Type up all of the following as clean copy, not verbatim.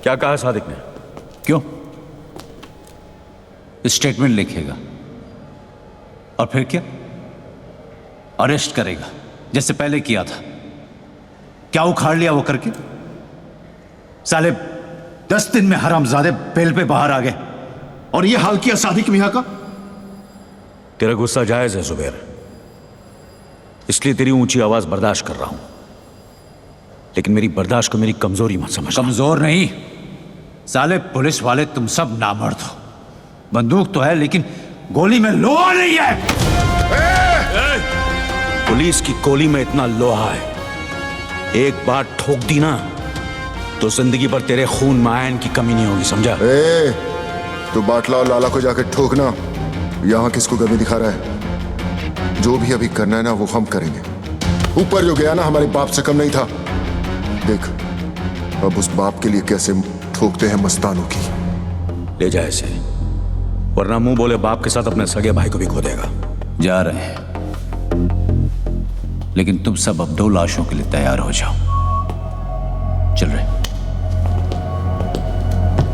क्या कहा सादिक ने? क्यों? स्टेटमेंट लिखेगा और फिर क्या? अरेस्ट करेगा जैसे पहले किया था। क्या उखाड़ लिया वो करके? साले 10 दिन में हरामजादे बेल पे बाहर आ गए और ये हाल किया सादिक मियां का। तेरा गुस्सा जायज है जुबैर, इसलिए तेरी ऊंची आवाज बर्दाश्त कर रहा हूं, लेकिन मेरी बर्दाश्त को मेरी कमजोरी मत समझ। कमजोर नहीं साले, पुलिस वाले तुम सब नामर्द हो। बंदूक तो है लेकिन गोली में लोहा नहीं है। पुलिस की गोली में इतना लोहा है, एक बार ठोक दी ना तो जिंदगी भर तेरे खून में आयन की कमी नहीं होगी, समझा? तो बाटला और लाला को जाके ठोकना। यहां किसको कमी दिखा रहा है? जो भी अभी करना है ना वो हम करेंगे। ऊपर जो गया ना हमारे बाप से कम नहीं था। देख अब उस बाप के लिए कैसे ठोकते हैं मस्तानों की। ले जा इसे, वरना मुंह बोले बाप के साथ अपने सगे भाई को भी खो देगा। जा रहे हैं, लेकिन तुम सब अब 2 लाशों के लिए तैयार हो जाओ। चल रहे।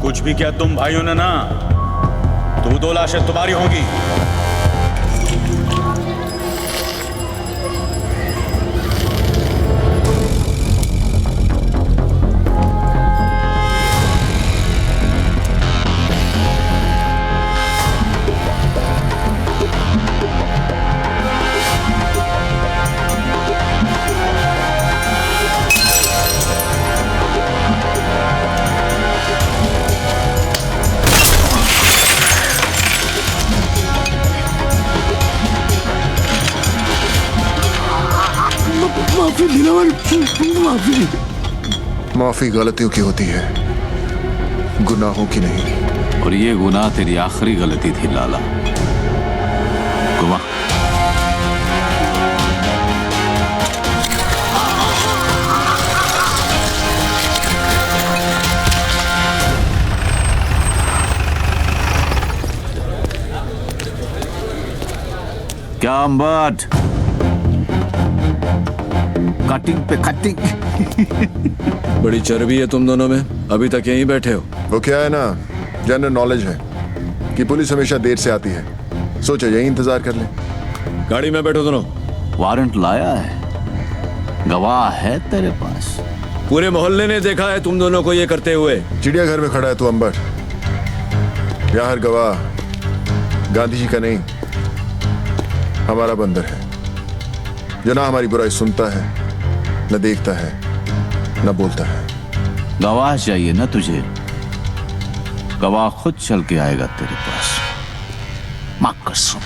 कुछ भी क्या तुम भाइयों ने ना, तो 2 लाशें तुम्हारी होंगी। माफी गलतियों की होती है, गुनाहों की नहीं। और ये गुनाह तेरी आखिरी गलती थी लाला। गुमा क्या अंबट, कटिंग पे कटिंग। बड़ी चर्बी है तुम दोनों में, अभी तक यहीं बैठे हो। वो क्या है ना, जनरल नॉलेज है कि पुलिस हमेशा देर से आती है। सोचा यही इंतजार कर ले। गाड़ी में बैठो दोनों। वारंट लाया है, गवाह है तेरे पास? पूरे मोहल्ले ने देखा है तुम दोनों को ये करते हुए। चिड़ियाघर में खड़ा है तू अंबर। यहाँ हर गवाह गांधी जी का नहीं, हमारा बंदर है, जो ना हमारी बुराई सुनता है, न देखता है, न बोलता है। गवाह चाहिए ना तुझे? गवाह खुद चल के आएगा तेरे पास। मां कसम।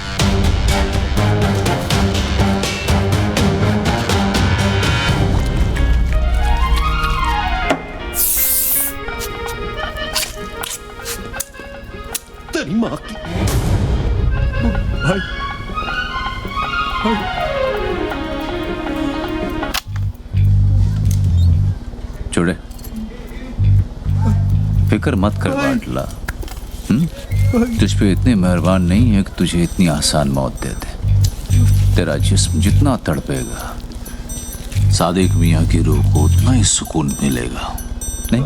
तेरी मां की। भाई छोड़े, फिक्र मत कर बाटला। तुझ पे इतने मेहरबान नहीं है कि तुझे इतनी आसान मौत दे दे। तेरा जिस्म जितना तड़पेगा, सादिक मियां की रूह को उतना ही सुकून मिलेगा। नहीं?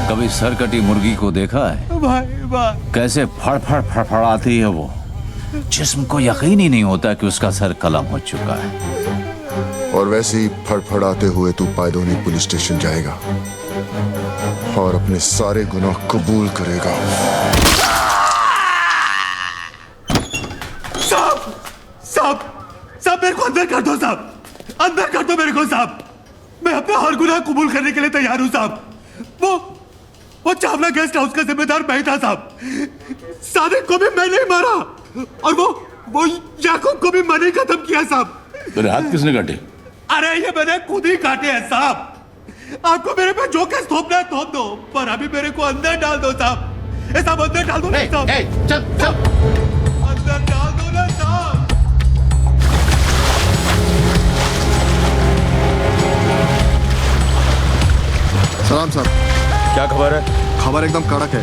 कभी सरकटी मुर्गी को देखा है? भाई कैसे फड़फड़ फड़फड़ाती है वो। जिस्म को यकीन ही नहीं होता कि उसका सर कलम हो चुका है। और वैसे ही फड़फड़ाते हुए तू पायदोनी पुलिस स्टेशन जाएगा और अपने सारे गुनाह कबूल करेगा। देखो साहब, मैं अपना हर गुनाह कबूल करने के लिए तैयार हूं साहब। वो चावला गेस्ट हाउस का जिम्मेदार मैं था साहब। सादिक को भी मैंने ही मारा और वो याकूब को भी मैंने ही खत्म किया साहब। मेरे हाथ किसने काटे? अरे ये मैंने खुद ही काटे हैं साहब। आपको मेरे पे जो केस थोपना है थोप दो, पर अभी मेरे को अंदर डाल दो साहब। ये साहब अंदर डाल दो ना साहब। चल चल अंदर डाल दो ना साहब। सलाम साहब। क्या खबर है? खबर एकदम कड़क है।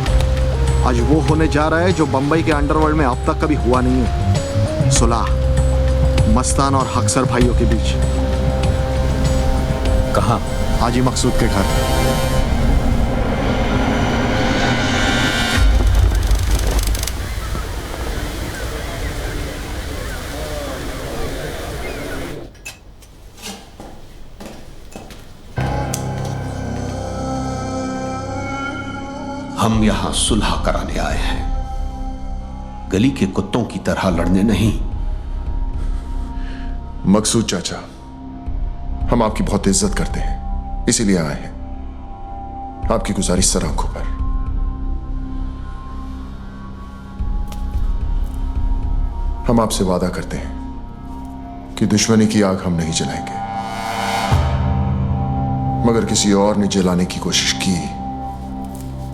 आज वो होने जा रहा है जो बंबई के अंडरवर्ल्ड में अब तक कभी हुआ नहीं है। सुलह मस्तान और हक्सर भाइयों के बीच। कहाँ? हाजी मकसूद के घर। हम यहां सुलह कराने आए हैं, गली के कुत्तों की तरह लड़ने नहीं। मकसूद चाचा, हम आपकी बहुत इज्जत करते हैं, इसीलिए आए हैं। आपकी गुजारिश सर आंखों पर। हम आपसे वादा करते हैं कि दुश्मनी की आग हम नहीं जलाएंगे, मगर किसी और ने जलाने की कोशिश की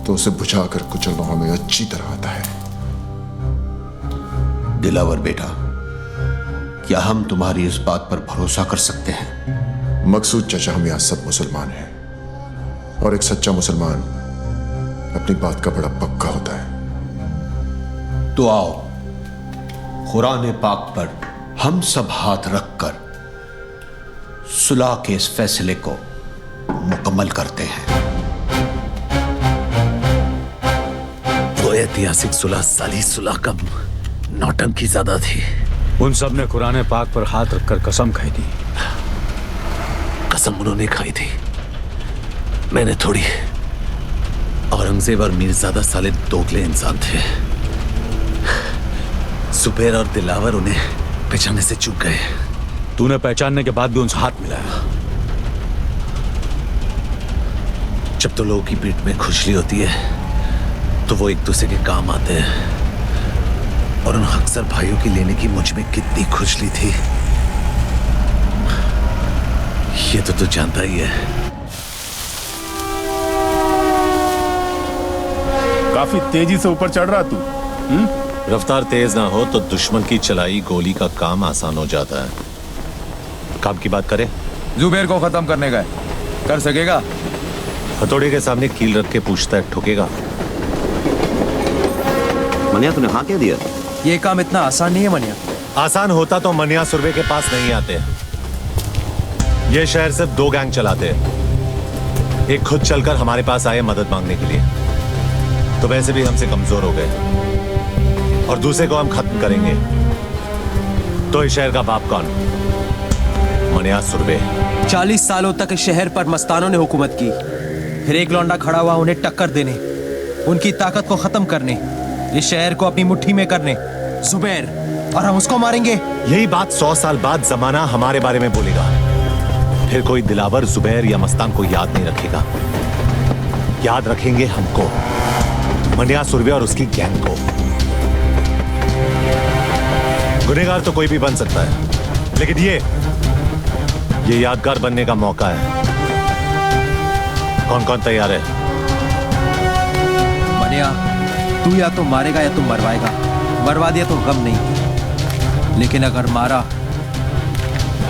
तो उसे बुझाकर कुचलना हमें अच्छी तरह आता है। दिलावर बेटा, क्या हम तुम्हारी इस बात पर भरोसा कर सकते हैं? मकसूद चाचा, हम यहां सब मुसलमान हैं और एक सच्चा मुसलमान अपनी बात का बड़ा पक्का होता है। तो आओ, कुरान पाक पर हम सब हाथ रखकर सुलह के इस फैसले को मुकम्मल करते हैं। वो ऐतिहासिक सुलह साली सुलह का नौटंकी ज्यादा थी। उन सब ने कुरान पाक पर हाथ रखकर कसम खाई थी। कसम उन्होंने खाई थी, मैंने थोड़ी। औरंगजेब और मीरजादा साले दोगले इंसान थे। सुबेर और दिलावर उन्हें पहचानने से चूक गए। तूने पहचानने के बाद भी उनसे हाथ मिलाया। जब तो लोगों की पीठ में खुजली होती है तो वो एक दूसरे के काम आते हैं, और उन अक्सर भाइयों की लेने की मुझ में कितनी खुजली थी ये तो तू जानता ही है। काफी तेजी से ऊपर चढ़ रहा तू। रफ्तार तेज ना हो तो दुश्मन की चलाई गोली का काम आसान हो जाता है। काम की बात करें? जुबेर को खत्म करने का है, कर सकेगा? हथौड़े के सामने कील रख के पूछता है, ठुकेगा? मनिया तूने हाँ कह दिया? ये काम इतना आसान नहीं है मनिया। आसान होता तो मनिया सुरवे के पास नहीं आते। ये शहर सिर्फ 2 गैंग चलाते हैं। एक खुद चलकर हमारे पास आए मदद मांगने के लिए, तो वैसे भी हमसे कमजोर हो गए, और दूसरे को हम खत्म करेंगे तो इस शहर का बाप कौन? मनिया सुरवे। 40 सालों तक इस शहर पर मस्तानों ने हुकूमत की, फिर एक लौंडा खड़ा हुआ उन्हें टक्कर देने, उनकी ताकत को खत्म करने, इस शहर को अपनी मुट्ठी में करने। जुबैर, और हम उसको मारेंगे। यही बात 100 साल बाद जमाना हमारे बारे में बोलेगा। फिर कोई दिलावर, जुबैर या मस्तान को याद नहीं रखेगा। याद रखेंगे हमको, मनिया सुरवे और उसकी गैंग को। गुनहगार तो कोई भी बन सकता है, लेकिन ये यादगार बनने का मौका है। कौन कौन तैयार है? मनिया, तू या तो मारेगा या तू मरवाएगा। मरवा दिया तो गम नहीं, लेकिन अगर मारा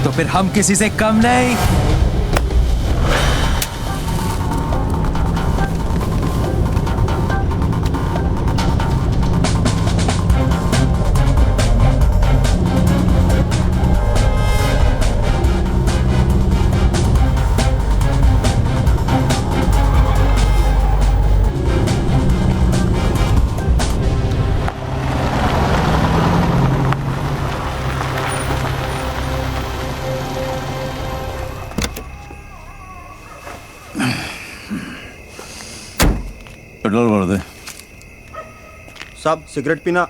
तो फिर हम किसी से कम नहीं। पेट्रोल भर दे। साहब सिगरेट पीना?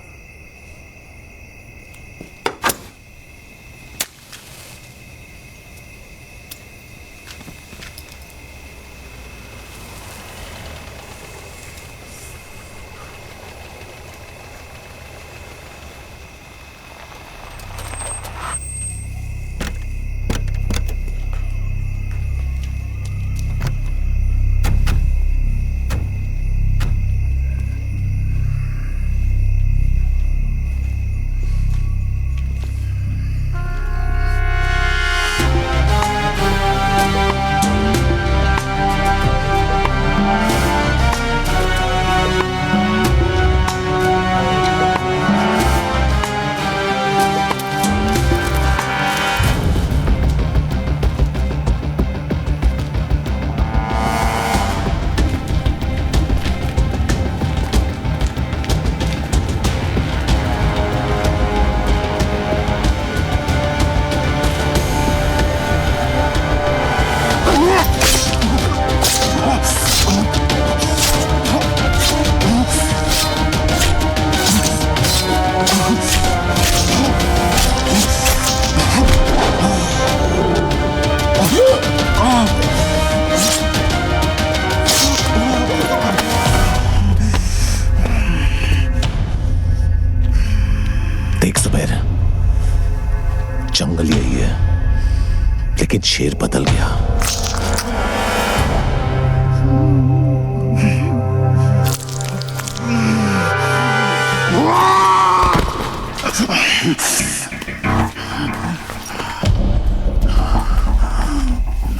शेर बदल गया।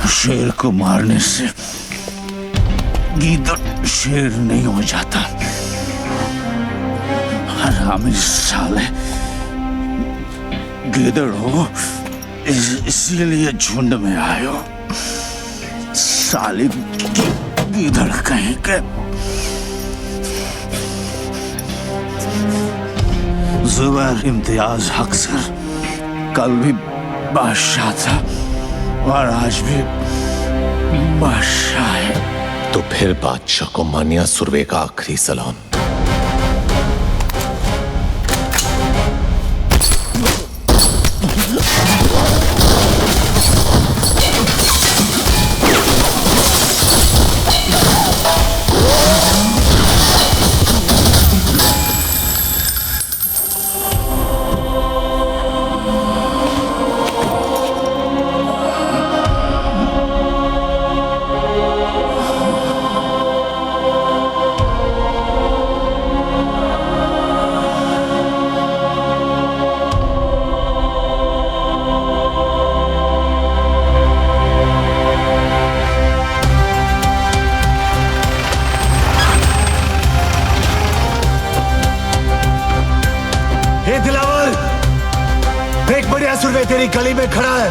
शेर को मारने से गीदड़ शेर नहीं हो जाता। हरामी साले, गीदड़ हो इसीलिए झुंड में आए हो। साले गीदड़ कहीं के। जुबैर इम्तियाज हक सर कल भी बादशाह था और आज भी बादशाह है। तो फिर बादशाह को मानिया सुरवे का आखिरी सलाम। सुरवे तेरी गली में खड़ा है।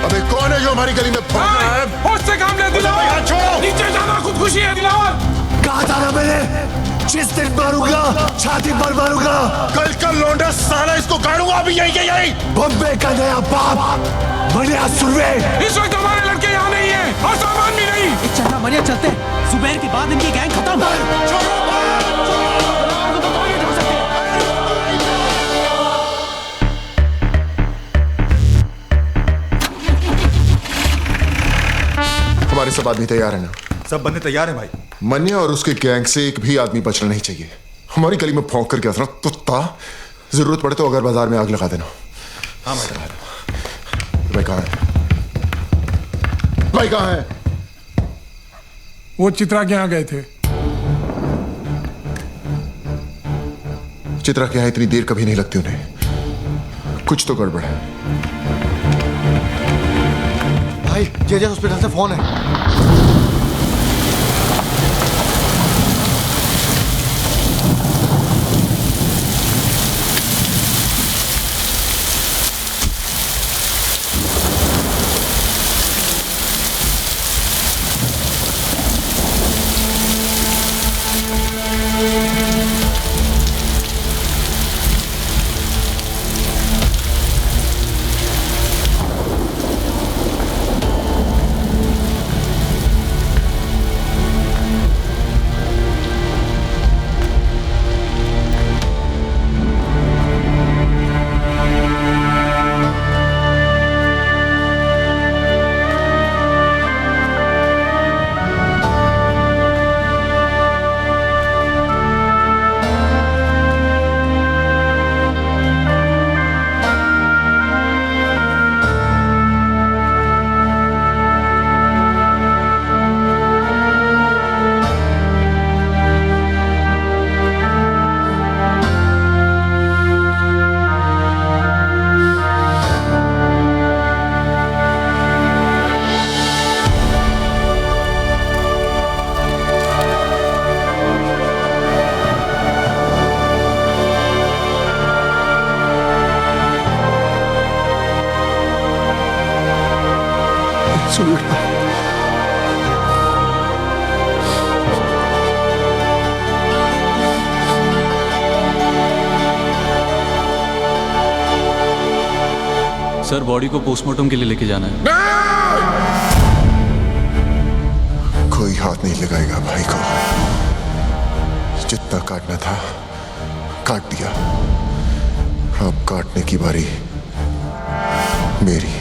अबे कौन है जो हमारी गली में भौंक रहा है? उससे काम ले दिलावर, छोड़ो। नीचे जाना खुदकुशी है दिलावर। कहा था ना मैंने, जिस दिन मारूंगा छाती पर मारूंगा। कल का लौंडा साला इसको गाड़ूंगा अभी यही। बम्बे का नया बाप मनिया सुरवे। इस वक्त हमारे लड़के यहाँ नहीं है और सामान भी नहीं। चलना मनिया, चलते। जुबैर के बाद इनकी गैंग खत्म। हमारे सब आदमी तैयार है ना? सब बंदे तैयार हैं भाई। मनिया और उसके गैंग से एक भी आदमी बचना नहीं चाहिए। हमारी गली में भौंक करके असरा कुत्ता, जरूरत पड़े तो अगर बाजार में आग लगा देना। हाँ मैं लगा दूं। भाई कहाँ है? भाई कहाँ है? वो चित्रा के यहाँ गए थे। चित्रा के यहाँ इतनी देर कभी नहीं लगती उन्हें। कुछ तो गड़बड़ है। भाई जेजे हॉस्पिटल से फोन है। सर बॉडी को पोस्टमार्टम के लिए लेके जाना है। कोई हाथ नहीं लगाएगा भाई को। जितना काटना था काट दिया। अब काटने की बारी मेरी।